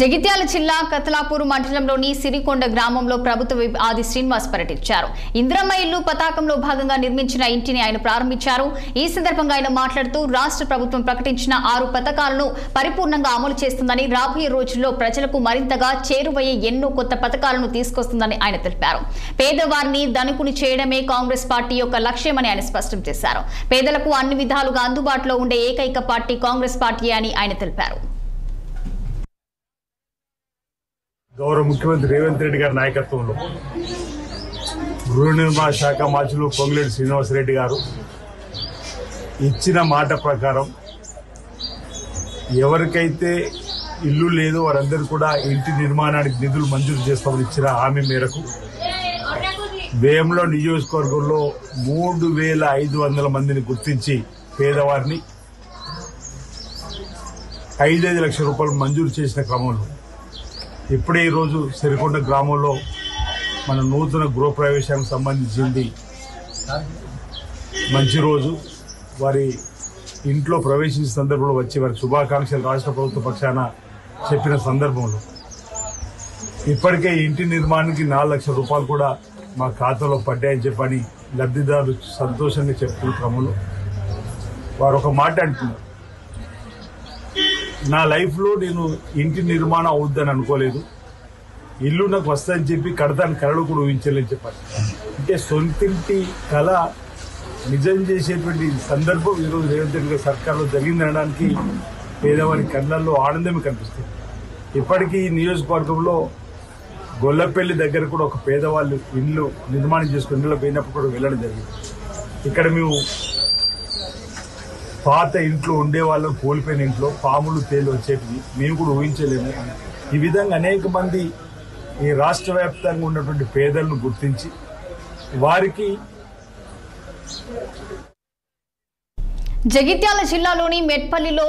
జగిత్యాల జిల్లా కతలాపూర్ మండలంలోని సిరికొండ గ్రామంలో ప్రభుత్వ విప్ ఆది శ్రీనివాస్ పర్యటించారు. ఇందిరమ్మ ఇల్లు పతాకంలో భాగంగా నిర్మించిన ఇంటిని ఆయన ప్రారంభించారు. ఈ సందర్భంగా ఆయన మాట్లాడుతూ రాష్ట్ర ప్రభుత్వం ప్రకటించిన 6 పథకాలను పరిపూర్ణంగా అమలు చేస్తుందని, రాబోయే రోజుల్లో ప్రజలకు మరింతగా చేరువయ్యే ఎన్నో కొత్త పథకాలను తీసుకొస్తుందని ఆయన తెలిపారు. పేదవారిని ధనికుని చేయడమే కాంగ్రెస్ పార్టీ యొక్క లక్ష్యమని ఆయన స్పష్టం చేశారు. పేదలకు అన్ని విధాలుగా అందుబాటులో ఉండే ఏకైక పార్టీ కాంగ్రెస్ పార్టీ అని ఆయన తెలిపారు. గౌరవ ముఖ్యమంత్రి రేవంత్ రెడ్డి గారి నాయకత్వంలో గృహ నిర్మాణ శాఖ మంత్రులు పొంగులేటి శ్రీనివాసరెడ్డి గారు ఇచ్చిన మాట ప్రకారం ఎవరికైతే ఇల్లు లేదో వారందరూ కూడా ఇంటి నిర్మాణానికి నిధులు మంజూరు చేస్తామని ఇచ్చిన హామీ మేరకు వేముల నియోజకవర్గంలో 3,500 మందిని గుర్తించి పేదవారిని 5 లక్షల రూపాయలు మంజూరు చేసిన క్రమంలో ఇప్పుడే ఈరోజు సిరికొండ గ్రామంలో మన నూతన గృహప్రవేశానికి సంబంధించింది మంచి రోజు. వారి ఇంట్లో ప్రవేశించిన సందర్భంలో వచ్చి వారి శుభాకాంక్షలు రాష్ట్ర ప్రభుత్వ పక్షాన చెప్పిన సందర్భంలో ఇప్పటికే ఇంటి నిర్మాణానికి 4 లక్షల రూపాయలు కూడా మా ఖాతాలో పడ్డాయని చెప్పని లబ్ధిదారులు సంతోషంగా చెప్తున్న క్రమంలో వారు ఒక మాట అంటున్నారు, నా లైఫ్లో నేను ఇంటి నిర్మాణం అవుద్దని అనుకోలేదు, ఇల్లు నాకు వస్తుందని చెప్పి కడతాను కళలు కూడా ఊహించలేని చెప్పాలి. అంటే సొంతింటి కళ నిజం చేసేటువంటి సందర్భం ఈరోజు రేవంత్ రెడ్డి సర్కార్లో జరిగిందనడానికి పేదవారి కళ్ళల్లో ఆనందమే కనిపిస్తుంది. ఇప్పటికీ ఈ నియోజకవర్గంలో గొల్లపల్లి దగ్గర కూడా ఒక పేదవాళ్ళు ఇల్లు నిర్మాణం చేసుకుని ఇళ్ళలో పోయినప్పుడు కూడా వెళ్ళడం జరిగింది. ఇక్కడ మేము పాత ఇంట్లో ఉండేవాళ్ళం, కోల్పోయిన ఇంట్లో పాములు తేలు వచ్చేటివి మేము కూడా ఊహించలేము. ఈ విధంగా అనేక మంది ఈ రాష్ట్ర వ్యాప్తంగా ఉన్నటువంటి పేదలను గుర్తించి వారికి జగిత్యాల జిల్లాలోని మెట్పల్లిలో